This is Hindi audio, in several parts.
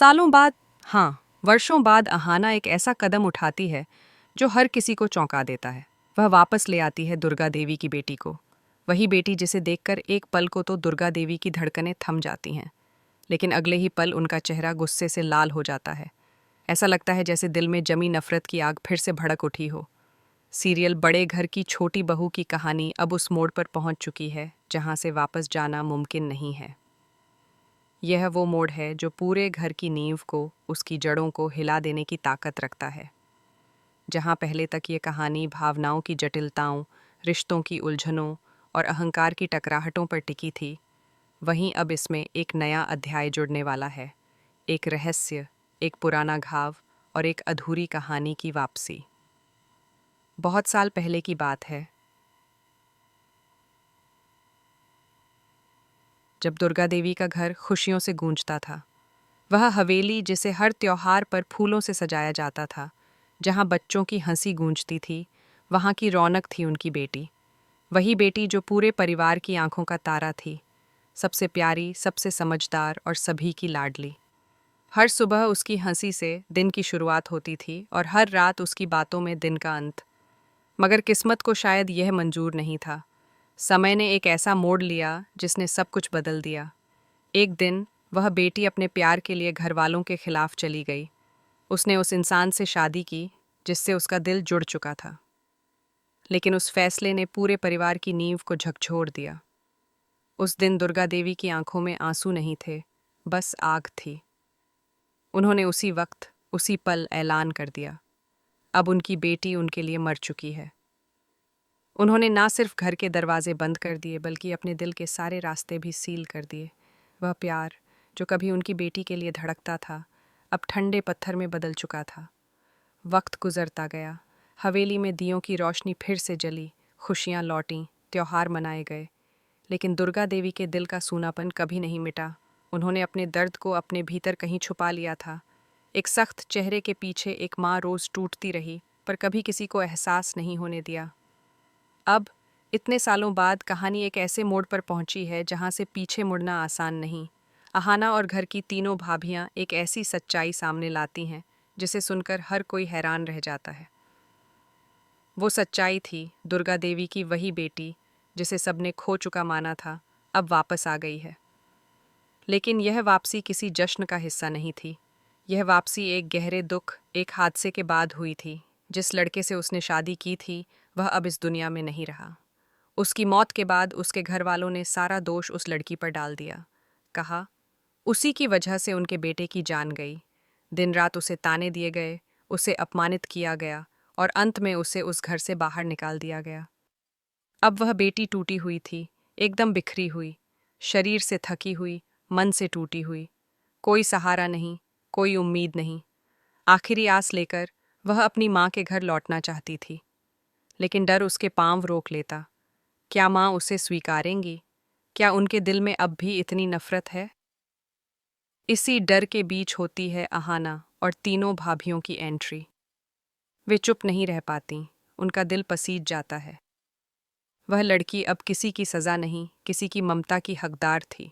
सालों बाद, हाँ, वर्षों बाद अहाना एक ऐसा कदम उठाती है जो हर किसी को चौंका देता है। वह वापस ले आती है दुर्गा देवी की बेटी को। वही बेटी जिसे देखकर एक पल को तो दुर्गा देवी की धड़कनें थम जाती हैं, लेकिन अगले ही पल उनका चेहरा गुस्से से लाल हो जाता है। ऐसा लगता है जैसे दिल में जमी नफरत की आग फिर से भड़क उठी हो। सीरियल बड़े घर की छोटी बहू की कहानी अब उस मोड़ पर पहुंच चुकी है जहां से वापस जाना मुमकिन नहीं है। यह वो मोड़ है जो पूरे घर की नींव को, उसकी जड़ों को हिला देने की ताकत रखता है। जहां पहले तक ये कहानी भावनाओं की जटिलताओं, रिश्तों की उलझनों और अहंकार की टकराहटों पर टिकी थी, वहीं अब इसमें एक नया अध्याय जुड़ने वाला है। एक रहस्य, एक पुराना घाव और एक अधूरी कहानी की वापसी। बहुत साल पहले की बात है, जब दुर्गा देवी का घर खुशियों से गूंजता था। वह हवेली जिसे हर त्योहार पर फूलों से सजाया जाता था, जहाँ बच्चों की हंसी गूंजती थी, वहाँ की रौनक थी उनकी बेटी। वही बेटी जो पूरे परिवार की आंखों का तारा थी, सबसे प्यारी, सबसे समझदार और सभी की लाडली। हर सुबह उसकी हंसी से दिन की शुरुआत होती थी और हर रात उसकी बातों में दिन का अंत। मगर किस्मत को शायद यह मंजूर नहीं था। समय ने एक ऐसा मोड़ लिया जिसने सब कुछ बदल दिया। एक दिन वह बेटी अपने प्यार के लिए घर वालों के खिलाफ चली गई। उसने उस इंसान से शादी की जिससे उसका दिल जुड़ चुका था, लेकिन उस फैसले ने पूरे परिवार की नींव को झकझोर दिया। उस दिन दुर्गा देवी की आंखों में आंसू नहीं थे, बस आग थी। उन्होंने उसी वक्त, उसी पल ऐलान कर दिया, अब उनकी बेटी उनके लिए मर चुकी है। उन्होंने ना सिर्फ घर के दरवाजे बंद कर दिए, बल्कि अपने दिल के सारे रास्ते भी सील कर दिए। वह प्यार जो कभी उनकी बेटी के लिए धड़कता था, अब ठंडे पत्थर में बदल चुका था। वक्त गुजरता गया, हवेली में दियों की रोशनी फिर से जली, खुशियाँ लौटीं, त्योहार मनाए गए, लेकिन दुर्गा देवी के दिल का सूनापन कभी नहीं मिटा। उन्होंने अपने दर्द को अपने भीतर कहीं छुपा लिया था। एक सख्त चेहरे के पीछे एक माँ रोज टूटती रही, पर कभी किसी को एहसास नहीं होने दिया। अब, इतने सालों बाद, कहानी एक ऐसे मोड़ पर पहुंची है जहां से पीछे मुड़ना आसान नहीं। अहाना और घर की तीनों भाभियां एक ऐसी सच्चाई सामने लाती हैं जिसे सुनकर हर कोई हैरान रह जाता है। वो सच्चाई थी, दुर्गा देवी की वही बेटी जिसे सबने खो चुका माना था, अब वापस आ गई है। लेकिन यह वापसी किसी जश्न का हिस्सा नहीं थी। यह वापसी एक गहरे दुख, एक हादसे के बाद हुई थी। जिस लड़के से उसने शादी की थी, वह अब इस दुनिया में नहीं रहा। उसकी मौत के बाद उसके घर वालों ने सारा दोष उस लड़की पर डाल दिया। कहा, उसी की वजह से उनके बेटे की जान गई। दिन रात उसे ताने दिए गए, उसे अपमानित किया गया और अंत में उसे उस घर से बाहर निकाल दिया गया। अब वह बेटी टूटी हुई थी, एकदम बिखरी हुई, शरीर से थकी हुई, मन से टूटी हुई। कोई सहारा नहीं, कोई उम्मीद नहीं। आखिरी आस लेकर वह अपनी माँ के घर लौटना चाहती थी, लेकिन डर उसके पांव रोक लेता। क्या माँ उसे स्वीकारेंगी? क्या उनके दिल में अब भी इतनी नफरत है? इसी डर के बीच होती है अहाना और तीनों भाभियों की एंट्री। वे चुप नहीं रह पातीं, उनका दिल पसीज जाता है। वह लड़की अब किसी की सज़ा नहीं, किसी की ममता की हकदार थी।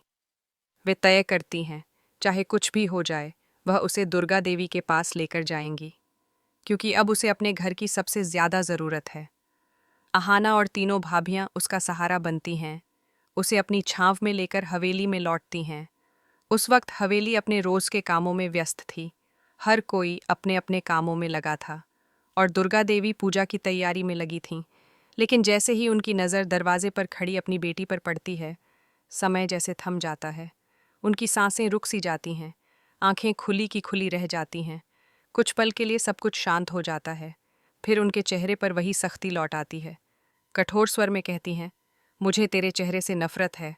वे तय करती हैं, चाहे कुछ भी हो जाए, वह उसे दुर्गा देवी के पास लेकर जाएंगी, क्योंकि अब उसे अपने घर की सबसे ज़्यादा ज़रूरत है। अहाना और तीनों भाभियां उसका सहारा बनती हैं, उसे अपनी छांव में लेकर हवेली में लौटती हैं। उस वक्त हवेली अपने रोज़ के कामों में व्यस्त थी। हर कोई अपने अपने कामों में लगा था और दुर्गा देवी पूजा की तैयारी में लगी थीं। लेकिन जैसे ही उनकी नज़र दरवाजे पर खड़ी अपनी बेटी पर पड़ती है, समय जैसे थम जाता है। उनकी सांसें रुक सी जाती हैं, आंखें खुली की खुली रह जाती हैं। कुछ पल के लिए सब कुछ शांत हो जाता है, फिर उनके चेहरे पर वही सख्ती लौट आती है। कठोर स्वर में कहती हैं, मुझे तेरे चेहरे से नफरत है।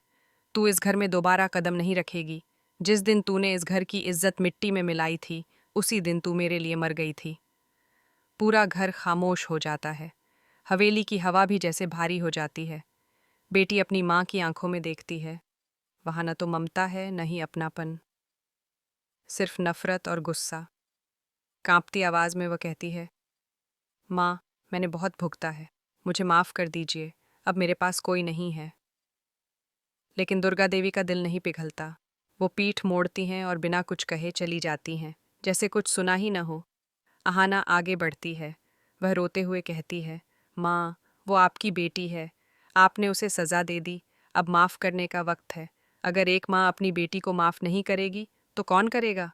तू इस घर में दोबारा कदम नहीं रखेगी। जिस दिन तूने इस घर की इज्जत मिट्टी में मिलाई थी, उसी दिन तू मेरे लिए मर गई थी। पूरा घर खामोश हो जाता है। हवेली की हवा भी जैसे भारी हो जाती है। बेटी अपनी माँ की आंखों में देखती है। वहाँ न तो ममता है, न ही अपनापन, सिर्फ नफरत और गुस्सा। कांपती आवाज़ में वह कहती है, माँ, मैंने बहुत भुगता है, मुझे माफ़ कर दीजिए, अब मेरे पास कोई नहीं है। लेकिन दुर्गा देवी का दिल नहीं पिघलता। वो पीठ मोड़ती हैं और बिना कुछ कहे चली जाती हैं, जैसे कुछ सुना ही न हो। अहाना आगे बढ़ती है। वह रोते हुए कहती है, माँ, वो आपकी बेटी है। आपने उसे सज़ा दे दी, अब माफ़ करने का वक्त है। अगर एक माँ अपनी बेटी को माफ़ नहीं करेगी, तो कौन करेगा?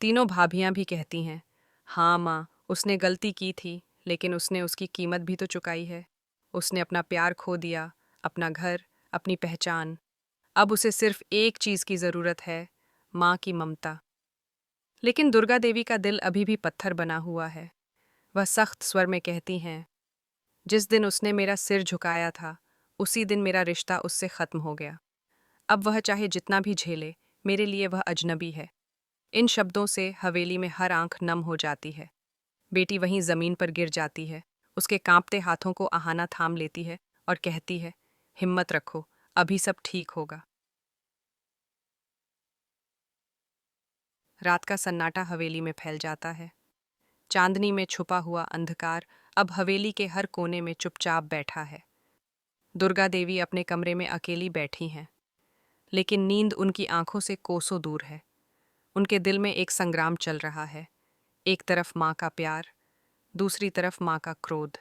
तीनों भाभियां भी कहती हैं, हाँ माँ, उसने गलती की थी, लेकिन उसने उसकी कीमत भी तो चुकाई है। उसने अपना प्यार खो दिया, अपना घर, अपनी पहचान। अब उसे सिर्फ एक चीज़ की ज़रूरत है, माँ की ममता। लेकिन दुर्गा देवी का दिल अभी भी पत्थर बना हुआ है। वह सख्त स्वर में कहती हैं, जिस दिन उसने मेरा सिर झुकाया था, उसी दिन मेरा रिश्ता उससे ख़त्म हो गया। अब वह चाहे जितना भी झेले, मेरे लिए वह अजनबी है। इन शब्दों से हवेली में हर आंख नम हो जाती है। बेटी वहीं जमीन पर गिर जाती है। उसके कांपते हाथों को अहाना थाम लेती है और कहती है, हिम्मत रखो, अभी सब ठीक होगा। रात का सन्नाटा हवेली में फैल जाता है। चांदनी में छुपा हुआ अंधकार अब हवेली के हर कोने में चुपचाप बैठा है। दुर्गा देवी अपने कमरे में अकेली बैठी हैं, लेकिन नींद उनकी आंखों से कोसों दूर है। उनके दिल में एक संग्राम चल रहा है। एक तरफ माँ का प्यार, दूसरी तरफ माँ का क्रोध।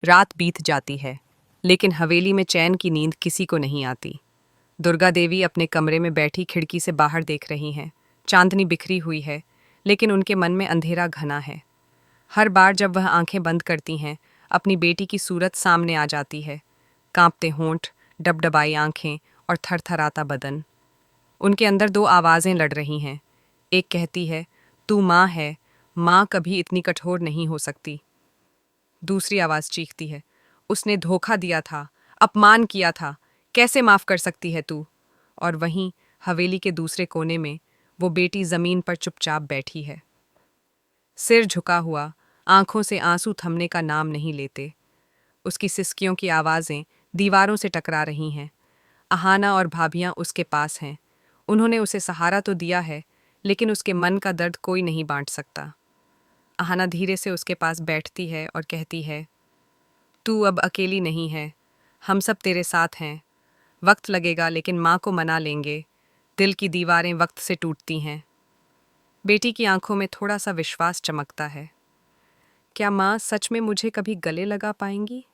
रात बीत जाती है, लेकिन हवेली में चैन की नींद किसी को नहीं आती। दुर्गा देवी अपने कमरे में बैठी खिड़की से बाहर देख रही हैं। चांदनी बिखरी हुई है, लेकिन उनके मन में अंधेरा घना है। हर बार जब वह आंखें बंद करती हैं, अपनी बेटी की सूरत सामने आ जाती है। कांपते होंठ, डबडबाई आंखें और थरथराता बदन। उनके अंदर दो आवाज़ें लड़ रही हैं। एक कहती है, तू माँ है, माँ कभी इतनी कठोर नहीं हो सकती। दूसरी आवाज़ चीखती है, उसने धोखा दिया था, अपमान किया था, कैसे माफ़ कर सकती है तू? और वहीं हवेली के दूसरे कोने में वो बेटी ज़मीन पर चुपचाप बैठी है, सिर झुका हुआ, आंखों से आंसू थमने का नाम नहीं लेते। उसकी सिसकियों की आवाज़ें दीवारों से टकरा रही हैं। अहाना और भाभियां उसके पास हैं। उन्होंने उसे सहारा तो दिया है, लेकिन उसके मन का दर्द कोई नहीं बांट सकता। अहाना धीरे से उसके पास बैठती है और कहती है, तू अब अकेली नहीं है, हम सब तेरे साथ हैं। वक्त लगेगा, लेकिन माँ को मना लेंगे। दिल की दीवारें वक्त से टूटती हैं। बेटी की आंखों में थोड़ा सा विश्वास चमकता है। क्या माँ सच में मुझे कभी गले लगा पाएंगी?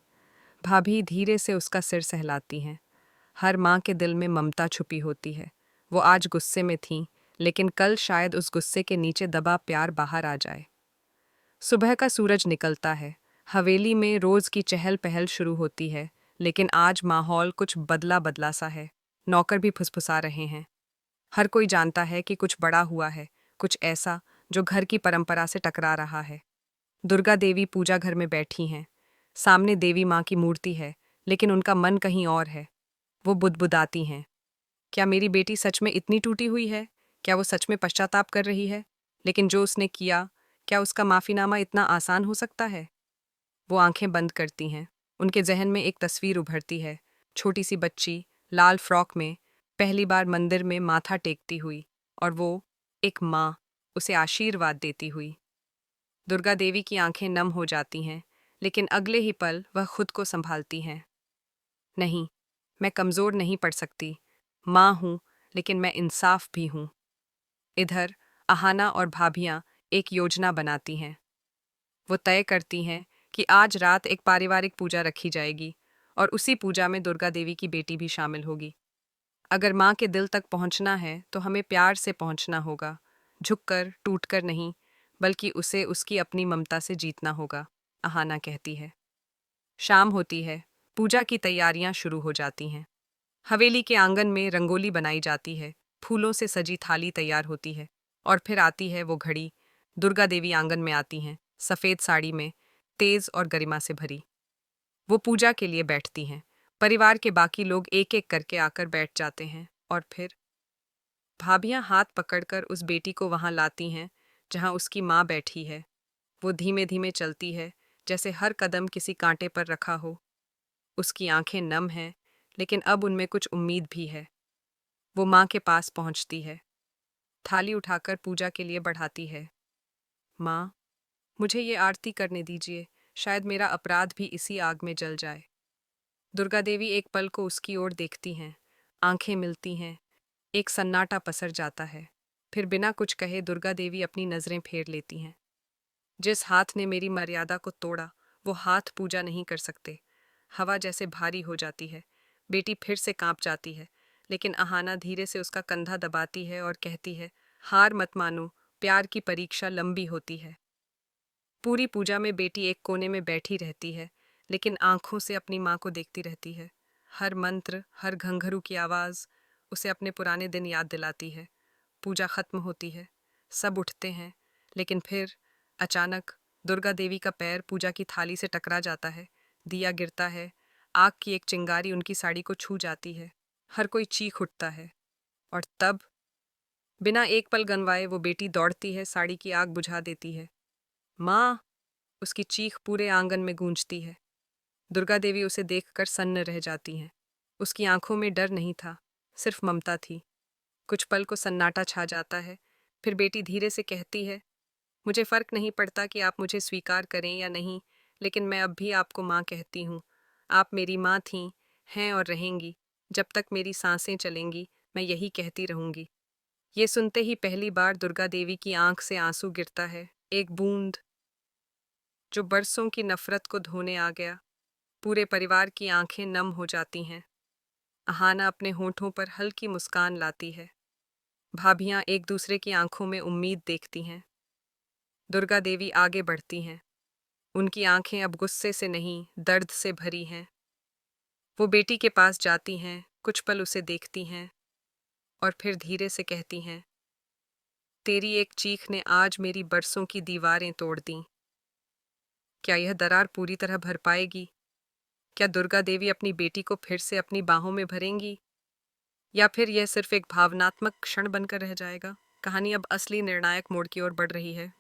भाभी धीरे से उसका सिर सहलाती हैं। हर माँ के दिल में ममता छुपी होती है। वो आज गुस्से में थीं, लेकिन कल शायद उस गुस्से के नीचे दबा प्यार बाहर आ जाए। सुबह का सूरज निकलता है। हवेली में रोज की चहल पहल शुरू होती है, लेकिन आज माहौल कुछ बदला बदला सा है। नौकर भी फुसफुसा रहे हैं। हर कोई जानता है कि कुछ बड़ा हुआ है, कुछ ऐसा जो घर की परंपरा से टकरा रहा है। दुर्गा देवी पूजा घर में बैठी हैं। सामने देवी माँ की मूर्ति है, लेकिन उनका मन कहीं और है। वो बुदबुदाती हैं, क्या मेरी बेटी सच में इतनी टूटी हुई है? क्या वो सच में पश्चाताप कर रही है? लेकिन जो उसने किया, क्या उसका माफ़ीनामा इतना आसान हो सकता है? वो आंखें बंद करती हैं। उनके जहन में एक तस्वीर उभरती है, छोटी सी बच्ची, लाल फ्रॉक में, पहली बार मंदिर में माथा टेकती हुई, और वो, एक माँ, उसे आशीर्वाद देती हुई। दुर्गा देवी की आंखें नम हो जाती हैं, लेकिन अगले ही पल वह खुद को संभालती हैं। नहीं, मैं कमज़ोर नहीं पड़ सकती। माँ हूँ, लेकिन मैं इंसाफ भी हूँ। इधर अहाना और भाभियाँ एक योजना बनाती हैं। वो तय करती हैं कि आज रात एक पारिवारिक पूजा रखी जाएगी, और उसी पूजा में दुर्गा देवी की बेटी भी शामिल होगी। अगर माँ के दिल तक पहुँचना है, तो हमें प्यार से पहुँचना होगा, झुककर, टूटकर नहीं, बल्कि उसे उसकी अपनी ममता से जीतना होगा, अहाना कहती है। शाम होती है। पूजा की तैयारियां शुरू हो जाती हैं। हवेली के आंगन में रंगोली बनाई जाती है, फूलों से सजी थाली तैयार होती है, और फिर आती है वो घड़ी। दुर्गा देवी आंगन में आती हैं, सफ़ेद साड़ी में, तेज और गरिमा से भरी। वो पूजा के लिए बैठती हैं। परिवार के बाकी लोग एक एक करके आकर बैठ जाते हैं, और फिर भाभियां हाथ पकड़कर उस बेटी को वहां लाती हैं जहां उसकी माँ बैठी है। वो धीमे धीमे चलती है, जैसे हर कदम किसी कांटे पर रखा हो। उसकी आंखें नम हैं, लेकिन अब उनमें कुछ उम्मीद भी है। वो माँ के पास पहुंचती है, थाली उठाकर पूजा के लिए बढ़ाती है। माँ, मुझे ये आरती करने दीजिए, शायद मेरा अपराध भी इसी आग में जल जाए। दुर्गा देवी एक पल को उसकी ओर देखती हैं, आंखें मिलती हैं, एक सन्नाटा पसर जाता है। फिर बिना कुछ कहे दुर्गा देवी अपनी नजरें फेर लेती हैं। जिस हाथ ने मेरी मर्यादा को तोड़ा, वो हाथ पूजा नहीं कर सकते। हवा जैसे भारी हो जाती है। बेटी फिर से कांप जाती है, लेकिन अहाना धीरे से उसका कंधा दबाती है और कहती है, हार मत मानो, प्यार की परीक्षा लंबी होती है। पूरी पूजा में बेटी एक कोने में बैठी रहती है, लेकिन आंखों से अपनी माँ को देखती रहती है। हर मंत्र, हर घंघरू की आवाज़ उसे अपने पुराने दिन याद दिलाती है। पूजा खत्म होती है, सब उठते हैं, लेकिन फिर अचानक दुर्गा देवी का पैर पूजा की थाली से टकरा जाता है। दिया गिरता है, आग की एक चिंगारी उनकी साड़ी को छू जाती है। हर कोई चीख उठता है, और तब बिना एक पल गंवाए वो बेटी दौड़ती है, साड़ी की आग बुझा देती है। माँ! उसकी चीख पूरे आंगन में गूंजती है। दुर्गा देवी उसे देखकर सन्न रह जाती हैं। उसकी आंखों में डर नहीं था, सिर्फ ममता थी। कुछ पल को सन्नाटा छा जाता है। फिर बेटी धीरे से कहती है, मुझे फर्क नहीं पड़ता कि आप मुझे स्वीकार करें या नहीं, लेकिन मैं अब भी आपको माँ कहती हूँ। आप मेरी माँ थीं, हैं और रहेंगी। जब तक मेरी सांसें चलेंगी, मैं यही कहती रहूंगी। ये सुनते ही पहली बार दुर्गा देवी की आंख से आंसू गिरता है, एक बूंद जो बरसों की नफरत को धोने आ गया। पूरे परिवार की आंखें नम हो जाती हैं। अहाना अपने होठों पर हल्की मुस्कान लाती है। भाभियां एक दूसरे की आंखों में उम्मीद देखती हैं। दुर्गा देवी आगे बढ़ती हैं। उनकी आंखें अब गुस्से से नहीं, दर्द से भरी हैं। वो बेटी के पास जाती हैं, कुछ पल उसे देखती हैं, और फिर धीरे से कहती हैं, तेरी एक चीख ने आज मेरी बरसों की दीवारें तोड़ दीं। क्या यह दरार पूरी तरह भर पाएगी? क्या दुर्गा देवी अपनी बेटी को फिर से अपनी बाहों में भरेंगी, या फिर यह सिर्फ एक भावनात्मक क्षण बनकर रह जाएगा? कहानी अब असली निर्णायक मोड़ की ओर बढ़ रही है।